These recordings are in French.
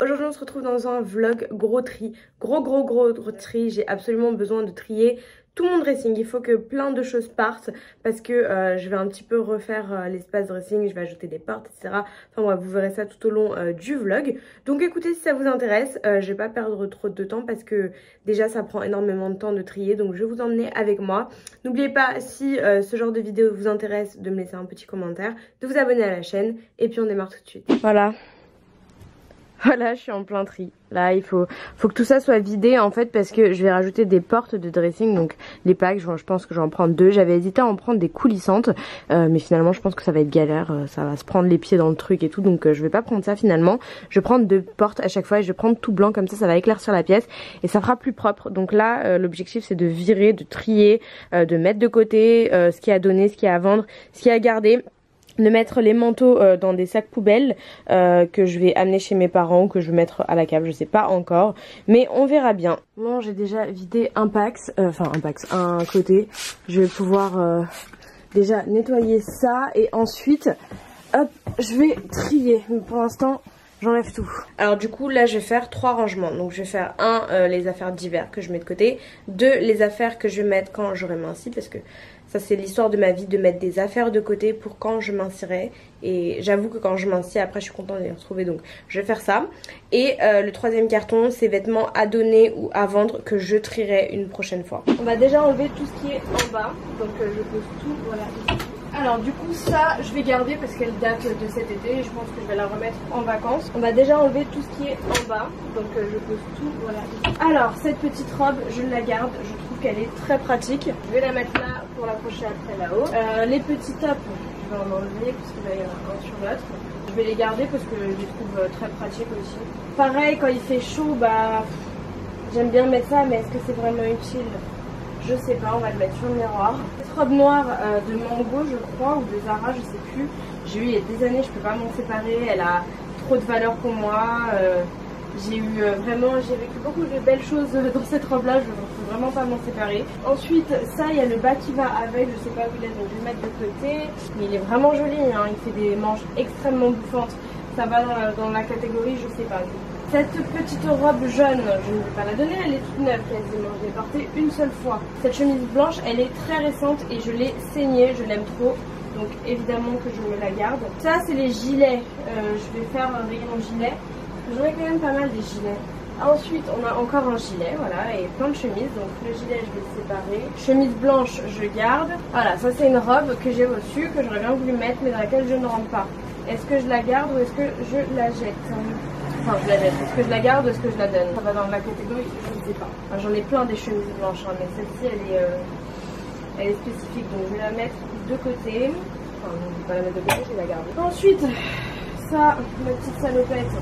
Aujourd'hui on se retrouve dans un vlog gros tri, gros tri. J'ai absolument besoin de trier tout mon dressing. Il faut que plein de choses partent parce que je vais un petit peu refaire l'espace dressing, je vais ajouter des portes, etc. Enfin bref, vous verrez ça tout au long du vlog. Donc écoutez, si ça vous intéresse, je vais pas perdre trop de temps parce que déjà ça prend énormément de temps de trier, donc je vais vous emmener avec moi. N'oubliez pas, si ce genre de vidéo vous intéresse, de me laisser un petit commentaire, de vous abonner à la chaîne et puis on démarre tout de suite. Voilà, je suis en plein tri. Là, il faut que tout ça soit vidé en fait parce que je vais rajouter des portes de dressing. Donc les packs, je pense que j'en prends 2. J'avais hésité à en prendre des coulissantes. Mais finalement, je pense que ça va être galère. Ça va se prendre les pieds dans le truc et tout. Donc je vais pas prendre ça finalement. Je vais prendre 2 portes à chaque fois et je vais prendre tout blanc comme ça va éclaircir la pièce. Et ça fera plus propre. Donc là, l'objectif c'est de virer, de trier, de mettre de côté ce qui a donné, ce qui a à vendre, ce qui a à garder. De mettre les manteaux dans des sacs poubelles que je vais amener chez mes parents ou que je vais mettre à la cave, je sais pas encore, mais on verra bien. Bon, j'ai déjà vidé un côté. Je vais pouvoir déjà nettoyer ça et ensuite hop, je vais trier. Mais pour l'instant j'enlève tout. Alors du coup là je vais faire 3 rangements. Donc je vais faire les affaires d'hiver que je mets de côté, 2 les affaires que je vais mettre quand j'aurai minci, parce que ça c'est l'histoire de ma vie, de mettre des affaires de côté pour quand je mincirai. Et j'avoue que quand je mincis après je suis contente de les retrouver, donc je vais faire ça. Et le 3e carton c'est vêtements à donner ou à vendre que je trierai une prochaine fois. On va déjà enlever tout ce qui est en bas. Donc je pose tout, voilà. Alors du coup ça je vais garder parce qu'elle date de cet été et je pense que je vais la remettre en vacances. On va déjà enlever tout ce qui est en bas, donc je pose tout, voilà. Alors cette petite robe je la garde, je trouve qu'elle est très pratique. Je vais la mettre là pour l'accrocher après là-haut. Les petits tops je vais en enlever parce qu'il va y avoir un sur l'autre. Je vais les garder parce que je les trouve très pratiques aussi. Pareil quand il fait chaud, bah j'aime bien mettre ça, mais est-ce que c'est vraiment utile? Je sais pas, on va le mettre sur le miroir. Cette robe noire de Mango je crois, ou de Zara, je sais plus. J'ai eu il y a des années, je peux pas m'en séparer, elle a trop de valeur pour moi. J'ai vécu beaucoup de belles choses dans cette robe là, je ne peux vraiment pas m'en séparer. Ensuite ça, il y a le bas qui va avec, je sais pas où il est, donc je vais le mettre de côté. Mais il est vraiment joli, hein. Il fait des manches extrêmement bouffantes. Ça va dans la catégorie, je sais pas. Cette petite robe jaune, je ne vais pas la donner, elle est toute neuve quasiment, je l'ai portée une seule fois. Cette chemise blanche, elle est très récente et je l'ai saignée, je l'aime trop, donc évidemment que je me la garde. Ça c'est les gilets, je vais faire un rayon gilet, j'en ai quand même pas mal des gilets. Ensuite on a encore un gilet, voilà, et plein de chemises, donc le gilet je vais le séparer. Chemise blanche je garde, voilà, ça c'est une robe que j'ai reçue, que j'aurais bien voulu mettre mais dans laquelle je ne rentre pas. Est-ce que je la garde ou est-ce que je la jette? Enfin, je la jette. Est-ce que je la garde ou est-ce que je la donne? Ça va dans la catégorie, je ne sais pas. Enfin, j'en ai plein des chemises blanches, hein, mais celle-ci, elle est spécifique. Donc, je vais la mettre de côté. Enfin, je ne vais pas la mettre de côté, je vais la garder. Ensuite, ça, ma petite salopette,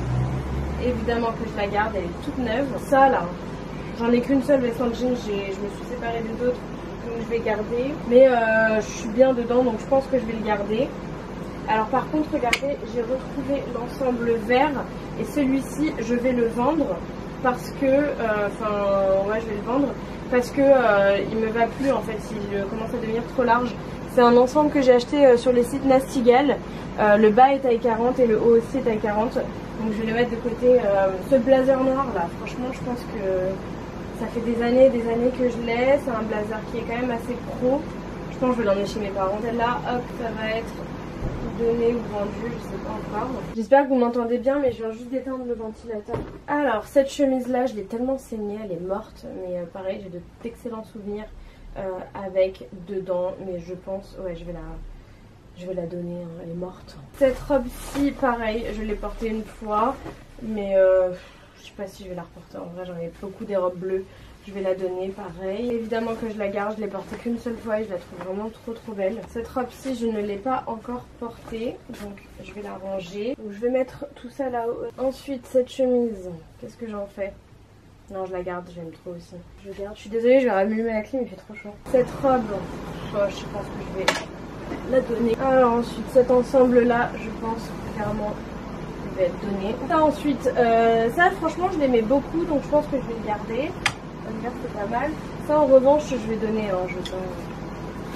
évidemment que je la garde, elle est toute neuve. Ça, là, j'en ai qu'une seule veste en jean, je me suis séparée des autres, donc je vais garder. Mais je suis bien dedans, donc je pense que je vais le garder. Alors par contre, regardez, j'ai retrouvé l'ensemble vert et celui-ci, je vais le vendre parce que, je vais le vendre parce que il me va plus en fait, il commence à devenir trop large. C'est un ensemble que j'ai acheté sur les sites Nastigal. Le bas est taille 40 et le haut aussi est taille 40. Donc je vais le mettre de côté. Ce blazer noir là, franchement, je pense que ça fait des années que je l'ai. C'est un blazer qui est quand même assez pro. Je pense que je vais l'emmener chez mes parents. Celle-là, hop, ça va être donné ou vendu, je sais pas encore. J'espère que vous m'entendez bien, mais je viens juste d'éteindre le ventilateur. Alors cette chemise là, je l'ai tellement saignée, elle est morte, mais pareil, j'ai d'excellents souvenirs avec dedans, mais je pense, ouais, je vais la donner, hein, elle est morte. Cette robe-ci, pareil, je l'ai portée une fois, mais je sais pas si je vais la reporter. En vrai, j'en ai beaucoup des robes bleues. Je vais la donner pareil. Évidemment que je la garde, je l'ai portée qu'une seule fois et je la trouve vraiment trop belle. Cette robe-ci, je ne l'ai pas encore portée, donc je vais la ranger. Donc, je vais mettre tout ça là-haut. Ensuite, cette chemise, qu'est-ce que j'en fais? Non, je la garde, j'aime trop aussi. Je garde. Je suis désolée, je vais rallumer la clim, il fait trop chaud. Cette robe, je pense que je vais la donner. Alors ensuite, cet ensemble-là, je pense clairement je vais être donné. Ça, ensuite, ça franchement, je l'aimais beaucoup, donc je pense que je vais le garder. C'est pas mal. Ça en revanche je vais donner, hein,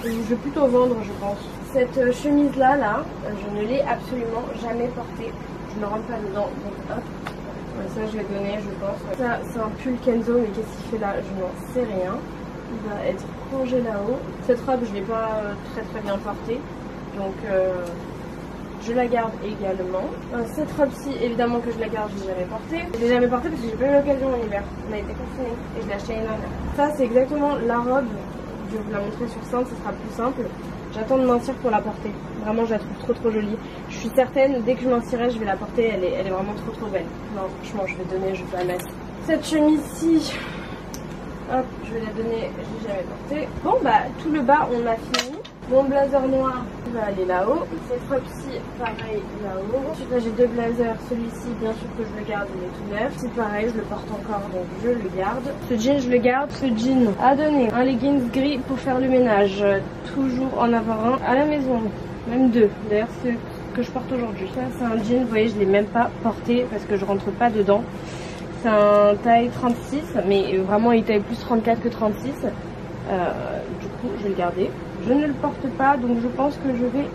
je vais plutôt vendre je pense. Cette chemise là, je ne l'ai absolument jamais portée. Je ne rentre pas dedans, donc hop, on va ça je vais donner je pense. Ça c'est un pull Kenzo, mais qu'est-ce qu'il fait là? Je n'en sais rien. Il va être rangé là-haut. Cette robe je l'ai pas très bien portée, donc je la garde également. Cette robe-ci, évidemment que je la garde, je l'ai jamais portée. Je l'ai jamais portée parce que j'ai pas eu l'occasion en hiver. On a été confinés et je l'ai achetée l'année dernière. Ça c'est exactement la robe. Je vais vous la montrer sur scène, ce sera plus simple. J'attends de mincir pour la porter. Vraiment, je la trouve trop jolie. Je suis certaine, dès que je mincirai, je vais la porter. Elle est vraiment trop belle. Non, franchement, je vais donner, je vais la mettre. Cette chemise-ci, hop, je vais la donner, je l'ai jamais portée. Bon, bah, tout le bas, on a fini. Mon blazer noir va aller là-haut. Cette robe-ci, pareil, là-haut. Ensuite, là, j'ai deux blazers. Celui-ci, bien sûr que je le garde, il est tout neuf. C'est pareil, je le porte encore, donc je le garde. Ce jean, je le garde. Ce jean à donner. Un leggings gris pour faire le ménage. Toujours en avoir un à la maison. Même deux. D'ailleurs, ce que je porte aujourd'hui. Ça, c'est un jean, vous voyez, je ne l'ai même pas porté parce que je rentre pas dedans. C'est un taille 36, mais vraiment, il taille plus 34 que 36. Du coup, je vais le garder. Je ne le porte pas, donc je pense que je vais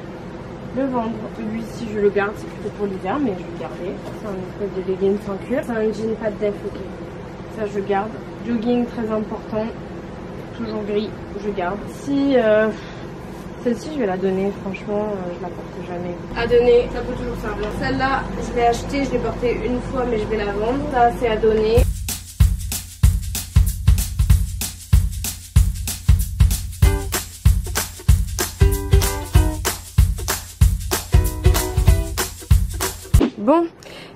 le vendre. Celui-ci, je le garde, c'est plutôt pour l'hiver, mais je vais le garder. C'est un espèce de legging sans cuir. C'est un jean pas de def, ok. Ça, je garde. Jogging, très important. Toujours gris, je garde. Si celle-ci, je vais la donner. Franchement, je la porte jamais. À donner, ça peut toujours servir. Celle-là, je l'ai achetée, je l'ai portée une fois, mais je vais la vendre. Ça, c'est à donner. Bon,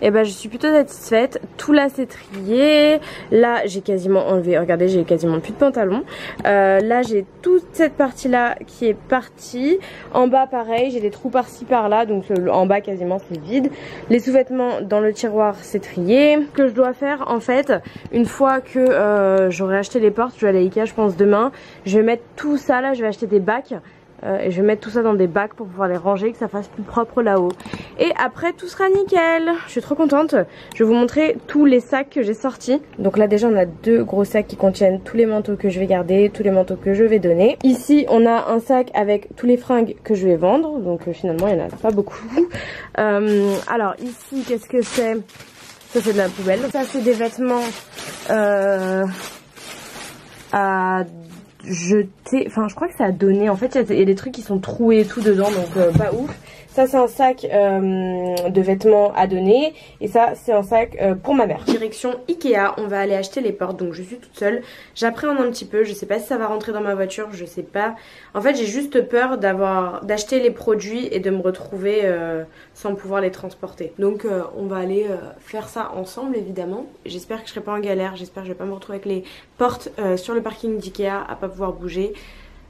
et ben je suis plutôt satisfaite. Tout là c'est trié. Là j'ai quasiment enlevé, regardez, j'ai quasiment plus de pantalon. Là j'ai toute cette partie là qui est partie. En bas pareil, j'ai des trous par-ci par-là, donc en bas quasiment c'est vide. Les sous-vêtements dans le tiroir c'est trié. Ce que je dois faire en fait, une fois que j'aurai acheté les portes, je vais aller à Ikea je pense demain. Je vais mettre tout ça là, je vais acheter des bacs. Et je vais mettre tout ça dans des bacs pour pouvoir les ranger, que ça fasse plus propre là-haut. Et après tout sera nickel. Je suis trop contente. Je vais vous montrer tous les sacs que j'ai sortis. Donc là déjà on a deux gros sacs qui contiennent tous les manteaux que je vais garder, tous les manteaux que je vais donner. Ici on a un sac avec tous les fringues que je vais vendre. Donc finalement il n'y en a pas beaucoup. Alors ici qu'est-ce que c'est? Ça c'est de la poubelle. Ça c'est des vêtements à jeter, enfin je crois que ça a donné, en fait il y a des trucs qui sont troués et tout dedans, donc pas ouf. Ça c'est un sac de vêtements à donner, et ça c'est un sac pour ma mère. Direction Ikea, on va aller acheter les portes, donc je suis toute seule. J'appréhende un petit peu, je sais pas si ça va rentrer dans ma voiture, je sais pas. En fait j'ai juste peur d'acheter les produits et de me retrouver sans pouvoir les transporter. Donc on va aller faire ça ensemble évidemment. J'espère que je serai pas en galère, j'espère que je vais pas me retrouver avec les portes sur le parking d'Ikea à pas pouvoir bouger.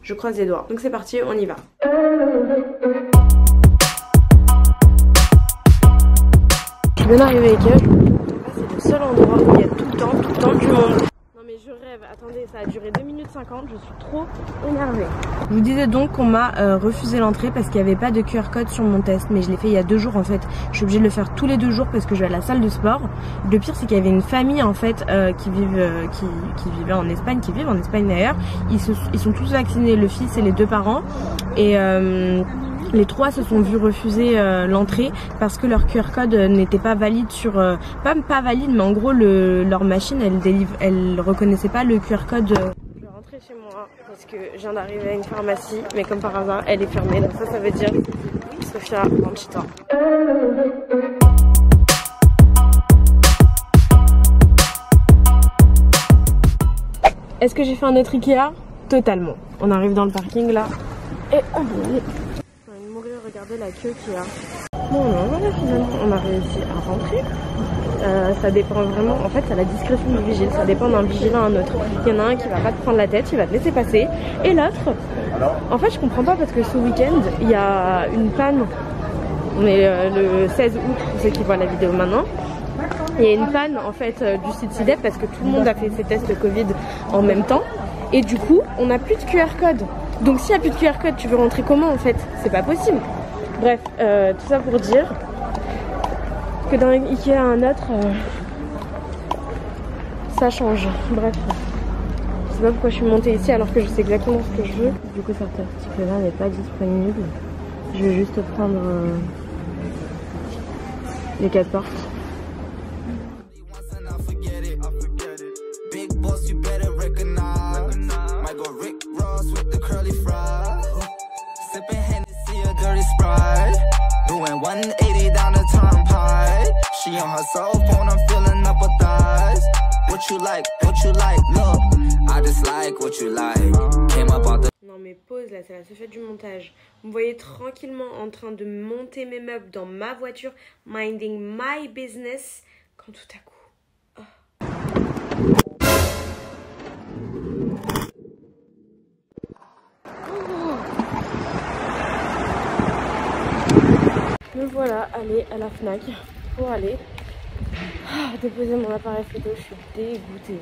Je croise les doigts. Donc c'est parti, on y va. Je viens d'arriver à Ikea. C'est le seul endroit où il y a tout le temps du monde. Non mais je rêve, attendez, ça a duré 2 minutes 50, je suis trop énervée. Je vous disais donc qu'on m'a refusé l'entrée parce qu'il n'y avait pas de QR code sur mon test, mais je l'ai fait il y a 2 jours en fait. Je suis obligée de le faire tous les 2 jours parce que je vais à la salle de sport. Le pire c'est qu'il y avait une famille en fait qui vivait en Espagne, qui vivent en Espagne d'ailleurs. Ils sont tous vaccinés, le fils et les 2 parents. Et les 3 se sont vus refuser l'entrée parce que leur QR code n'était pas valide sur... pas valide, mais en gros leur machine elle reconnaissait pas le QR code. Je vais rentrer chez moi parce que je viens d'arriver à une pharmacie, mais comme par hasard elle est fermée, donc ça veut dire Sofia rentre chez toi. Est-ce que j'ai fait un autre Ikea? Totalement. On arrive dans le parking là et on va mourir, regardez la queue qu'il y a. Bon non, voilà, finalement on a réussi à rentrer. Ça dépend vraiment, en fait c'est à la discrétion du vigile, ça dépend d'un vigile à un autre. Il y en a un qui va pas te prendre la tête, il va te laisser passer, et l'autre, en fait je comprends pas parce que ce week-end il y a une panne, on est le 16 août pour ceux qui voient la vidéo maintenant. Il y a une panne en fait du site SIDEP parce que tout le monde a fait ses tests Covid en même temps, et du coup on n'a plus de QR code. Donc s'il n'y a plus de QR code, tu veux rentrer comment en fait? C'est pas possible. Bref, tout ça pour dire que d'un Ikea à un autre, ça change. Bref, je sais pas pourquoi je suis montée ici alors que je sais exactement ce que je veux. Du coup, cet article-là n'est pas disponible. Je vais juste prendre les 4 portes. on her cell phone, I'm feeling up her thighs. What you like, look, I just like what you like. Came up on the... Non mais pause là, ça va se faire du montage. Vous me voyez tranquillement en train de monter mes meubles dans ma voiture, minding my business, quand tout à coup... Me voilà allée à la Fnac pour aller déposer mon appareil photo. Je suis dégoûtée.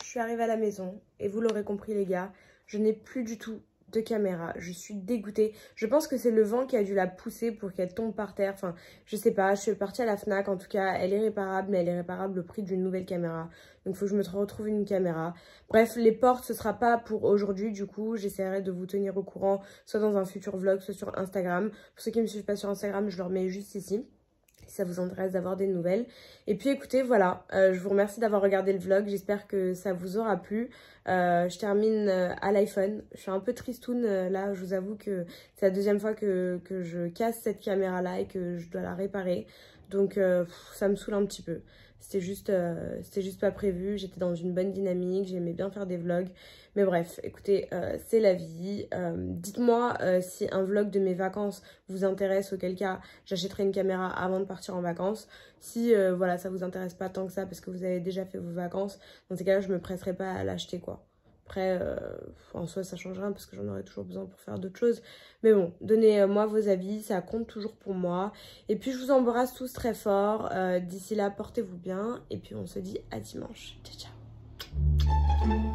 Je suis arrivée à la maison et vous l'aurez compris les gars, je n'ai plus du tout de caméra. Je suis dégoûtée. Je pense que c'est le vent qui a dû la pousser pour qu'elle tombe par terre. Enfin, je sais pas. Je suis partie à la Fnac. En tout cas, elle est réparable, mais elle est réparable au prix d'une nouvelle caméra. Donc, il faut que je me retrouve une caméra. Bref, les portes, ce sera pas pour aujourd'hui. Du coup, j'essaierai de vous tenir au courant, soit dans un futur vlog, soit sur Instagram. Pour ceux qui ne me suivent pas sur Instagram, je leur mets juste ici, si ça vous intéresse d'avoir des nouvelles. Et puis écoutez, voilà, je vous remercie d'avoir regardé le vlog, j'espère que ça vous aura plu. Je termine à l'iPhone, je suis un peu tristoune là, je vous avoue que c'est la deuxième fois que je casse cette caméra là et que je dois la réparer. Donc ça me saoule un petit peu. C'était juste pas prévu, j'étais dans une bonne dynamique, j'aimais bien faire des vlogs. Mais bref, écoutez, c'est la vie. Dites-moi si un vlog de mes vacances vous intéresse, auquel cas j'achèterai une caméra avant de partir en vacances. Si voilà, ça vous intéresse pas tant que ça parce que vous avez déjà fait vos vacances, dans ces cas-là, je me presserai pas à l'acheter quoi. Après, en soi, ça change rien parce que j'en aurai toujours besoin pour faire d'autres choses. Mais bon, donnez-moi vos avis, ça compte toujours pour moi. Et puis, je vous embrasse tous très fort. D'ici là, portez-vous bien. Et puis, on se dit à dimanche. Ciao, ciao.